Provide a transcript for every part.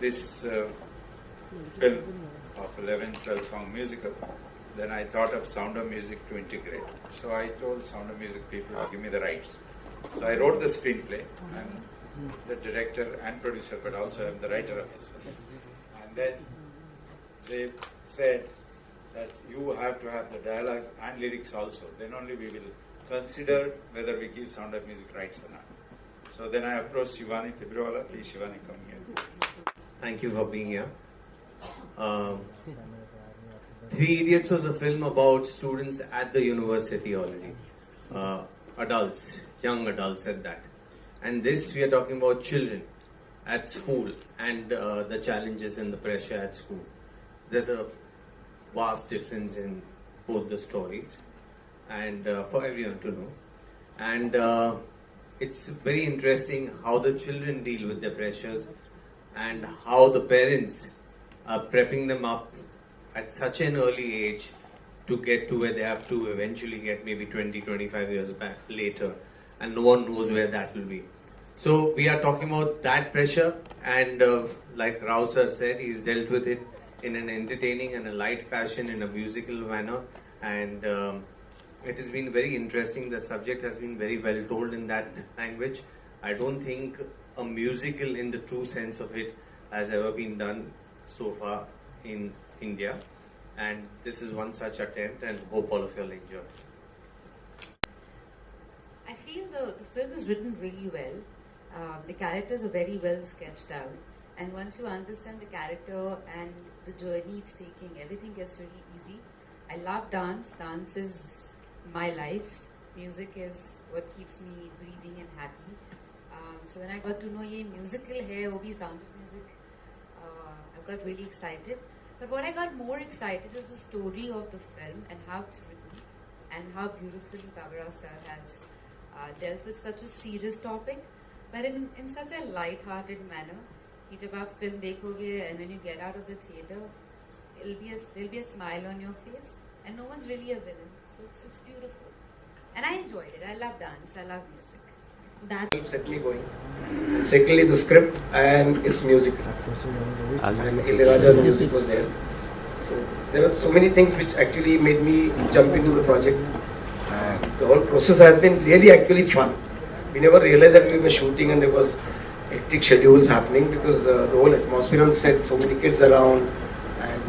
this film of 11, 12 song musical, then I thought of Sound of Music to integrate. So I told Sound of Music people to give me the rights. So I wrote the screenplay. I'm the director and producer, but also I'm the writer of this film. And then they said that you have to have the dialogues and lyrics also. Then only we will consider whether we give Sound of Music rights or not. So then I approached Shivani Tibriwala. Please, Shivani, come here. Thank you for being here. Three Idiots was a film about students at the university already. Adults, young adults at that. And this we are talking about children at school and the challenges and the pressure at school. There's a vast difference in both the stories and for everyone to know. And it's very interesting how the children deal with the pressures and how the parents are prepping them up at such an early age to get to where they have to eventually get maybe 20, 25 years back later, and no one knows where that will be. So we are talking about that pressure, and like Rao sir said, he's dealt with it in an entertaining and a light fashion, in a musical manner, and it has been very interesting. The subject has been very well told in that language. I don't think a musical in the true sense of it has ever been done so far in India, and this is one such attempt, and hope all of you will enjoy. I feel the film is written really well. The characters are very well sketched out, and once you understand the character and the journey it's taking, everything gets really easy. I love dance. Dance is my life. Music is what keeps me breathing and happy. So when I got to know ye musical hai, wo bhi Sound of Music, I got really excited. But what I got more excited is the story of the film and how it's written and how beautifully Baburao sir has dealt with such a serious topic, but in such a light-hearted manner. Ki jab aap film dekhoge and when you get out of the theatre, there'll be a smile on your face, and no one's really a villain. So it's beautiful, and I enjoyed it. I love dance. I love music. That set me going. And secondly, the script and its music. And Ilaiyaraaja's music was there. So there are so many things which actually made me jump into the project. And the whole process has been really actually fun. We never realized that we were shooting and there was hectic schedules happening because the whole atmosphere on set, so many kids around and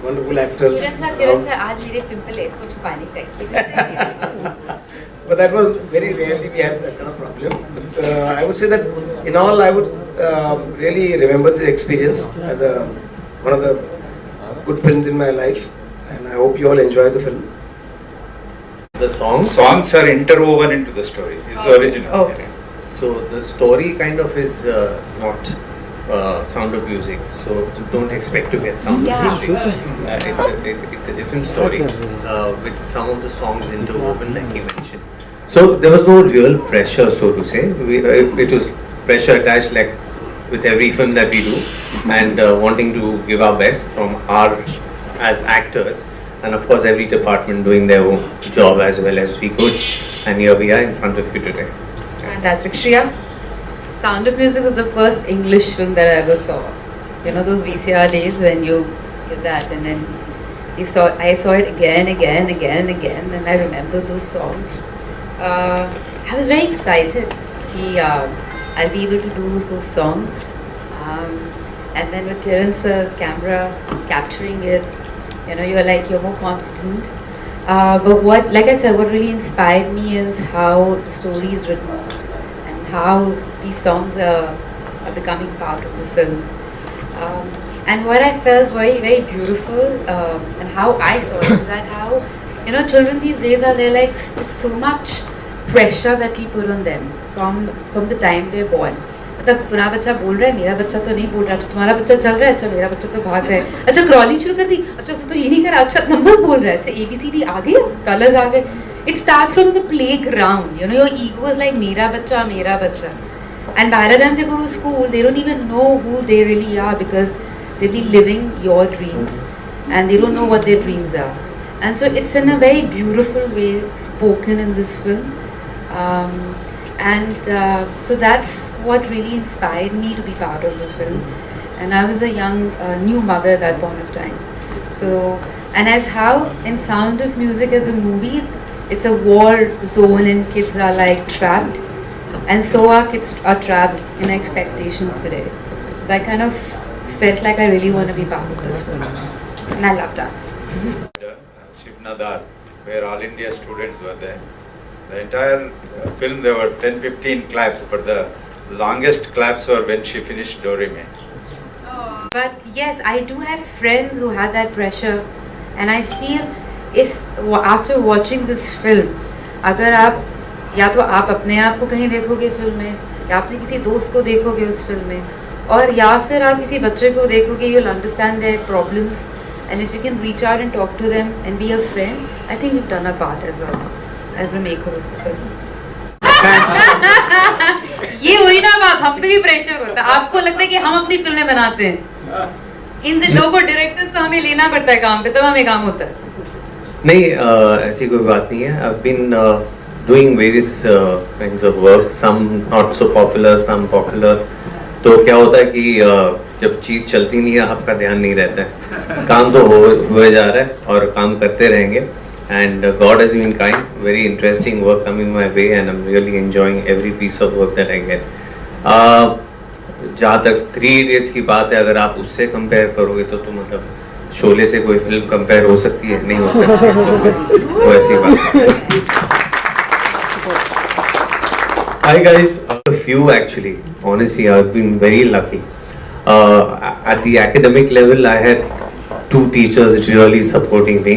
wonderful actors. Kiran sir, aaj mere pimple hai, isko chupane ka. But that was very rarely we had that kind of problem. But I would say that in all, I would really remember the experience as one of the good films in my life, and I hope you all enjoy the film. The songs are interwoven into the story. It's the original. Okay. So the story kind of is not Sound of Music, so don't expect to get Sound of Music. It's a different story with some of the songs interwoven, like you mentioned. So there was no real pressure, so to say. It was pressure attached, like with every film that we do, and wanting to give our best from our as actors, and of course every department doing their own job as well as we could. And here we are in front of you today. Fantastic. Shreya? Sound of Music was the first English film that I ever saw. You know those VCR days when you get that, and then I saw it again, and I remember those songs. I was very excited. I'll be able to do those songs, and then with Kiran sir's camera capturing it, you know, you're more confident. But like I said, what really inspired me is how the story is written and how these songs are becoming part of the film. And what I felt very, very beautiful and how I saw it is that how, you know, children these days they're like, there's so much pressure that we put on them from the time they're born. मतलब पुरा बच्चा बोल रहा है, मेरा बच्चा तो नहीं बोल रहा, अच्छा तुम्हारा बच्चा चल रहा है, अच्छा मेरा बच्चा तो भाग रहा है, अच्छा क्रॉलिंग शुरू कर दी, अच्छा उसने तो ये नहीं करा, अच्छा नंबर्स बोल रहा है, अच्छा ABCD आ गए, कलर्स आ गए. It starts from the playground, you know, your ego is like मेरा बच्चा. And by the time they go to school, they don't even know who they really are because they'll be living your dreams and they don't know what their dreams are. And so it's in a very beautiful way spoken in this film. So that's what really inspired me to be part of the film. and I was a young new mother at that point of time. So, and as how in Sound of Music as a movie, it's a war zone and kids are like trapped, and so our kids are trapped in expectations today. So that kind of felt like I really want to be part of this film, and I love dance. Shivnadar, where all India students were there. The entire film, there were 10-15 claps, but the longest claps were when she finished Dorime. But yes, I do have friends who had that pressure, and I feel if after watching this film, अगर आप या तो आप अपने आप को कहीं देखोगे फिल्म में, या अपने किसी दोस्त को देखोगे उस फिल्म में, और या फिर आप किसी बच्चे को देखोगे, you'll understand their problems, and if you can reach out and talk to them and be a friend, I think we've done our part as a maker of the film. ये हुई ना बात, हम पे भी प्रेशर होता है. आपको लगता है कि हम अपनी फिल्में बनाते हैं, इन लोगों डायरेक्टर्स पे हमें लेना पड़ता है काम पे, तब हमें काम होता है. नहीं, ऐसी कोई बात नहीं है. I've been doing various kinds of work, some not so popular, some popular. तो क्या होता है कि जब चीज़ चलती नहीं है, आपका ध्यान नहीं रहता है. काम तो हुए जा रहा है और काम करते रहेंगे. And God has been kind. Very interesting work coming my way, and I'm really enjoying every piece of work that I get. जहाँ तक 3 Idiots की बात है, अगर आप उससे कंपेयर करोगे तो मतलब शोले से कोई फिल्म कंपेयर हो सकती है? नहीं हो सकती. तो ऐसी बात है. Hi guys, a few actually. Honestly, I've been very lucky. At the academic level, I had 2 teachers really supporting me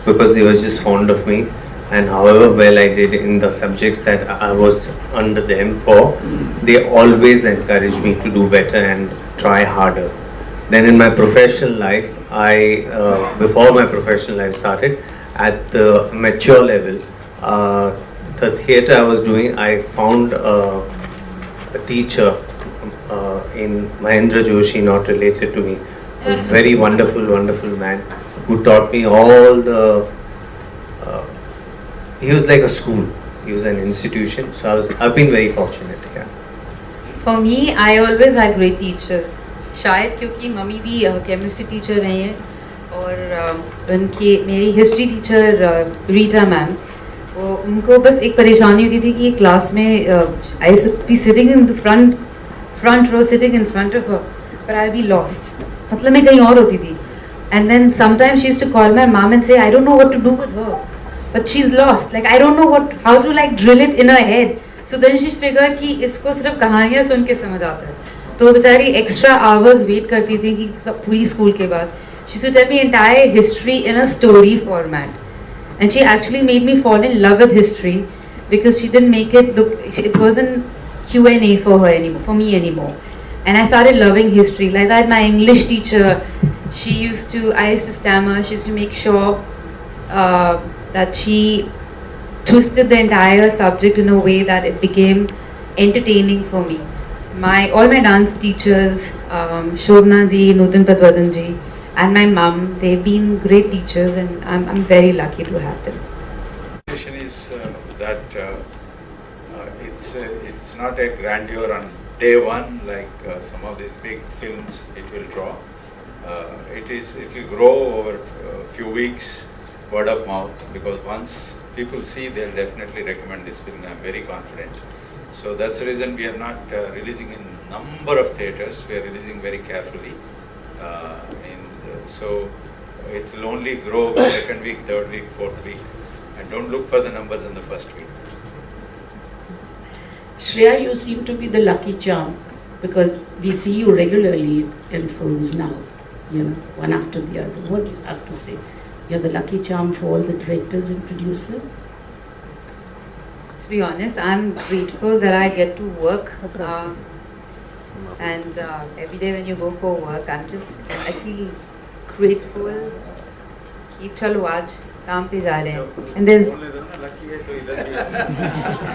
because they were just fond of me, and however well I did in the subjects that I was under them for, they always encouraged me to do better and try harder. Then in my professional life, before my professional life started, at the mature level, the theatre I was doing, I found a teacher in Mahendra Joshi, not related to me, a very wonderful, wonderful man who taught me all the. He was like a school. He was an institution. So I've been very fortunate. Yeah. For me, I always had great teachers. शायद क्योंकि mummy भी chemistry teacher रही हैं, और उनकी मेरी history teacher Rita ma'am, वो उनको बस एक परेशानी होती थी कि क्लास में I should be sitting in the front row, sitting in front of her, but I be lost, मतलब मैं कहीं और होती थी. And then sometimes she used to call my mom and say I don't know what to do with her, but she's lost, like I don't know how to like drill it in her head. So then she figured कि इसको सिर्फ कहानियाँ सुन के समझ आता है. तो बेचारी extra hours wait करती थी कि पूरी स्कूल के बाद. She used to tell me entire history in a story format, and she actually made me fall in love with history because she didn't make it look. It wasn't Q&A for her anymore, for me anymore, and I started loving history. Like that, my English teacher, I used to stammer. She used to make sure that she twisted the entire subject in a way that it became entertaining for me. All my dance teachers, Shobna Di, Nutan Padwadhan ji, and my mum, they've been great teachers, and I'm very lucky to have them. The question is that it's not a grandeur on day one like some of these big films it will draw. It will grow over a few weeks. Word of mouth, because once people see, they'll definitely recommend this film. I'm very confident. So that's the reason we are not releasing in number of theatres. We are releasing very carefully. So it will only grow second week, third week, fourth week, and don't look for the numbers in the first week. Shreya, you seem to be the lucky charm because we see you regularly in films now, one after the other. What do you have to say? You're the lucky charm for all the directors and producers? To be honest, I'm grateful that I get to work, and every day when you go for work, I feel grateful कि चलो आज काम पे जा रहे हैं,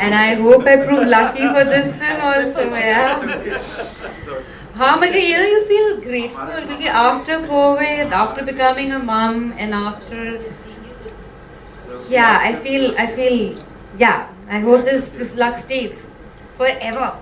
and I hope I prove lucky for this film also. Yeah. हाँ, मगर you feel grateful because after COVID, after becoming a mom, and after, yeah, I feel, yeah, I hope this luck stays forever.